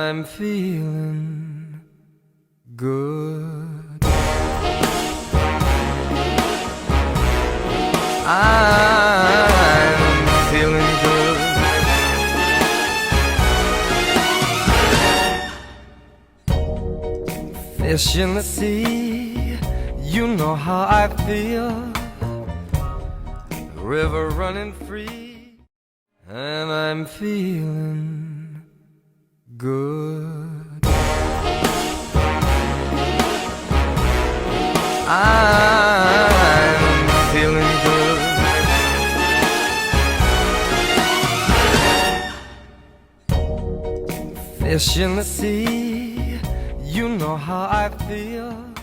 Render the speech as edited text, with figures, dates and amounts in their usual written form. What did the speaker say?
I'm feeling good. I'm feeling good. Fish in the sea, you know how I feel. River running free, and I'm feeling good. I'm feeling good. Fish in the sea, you know how I feel.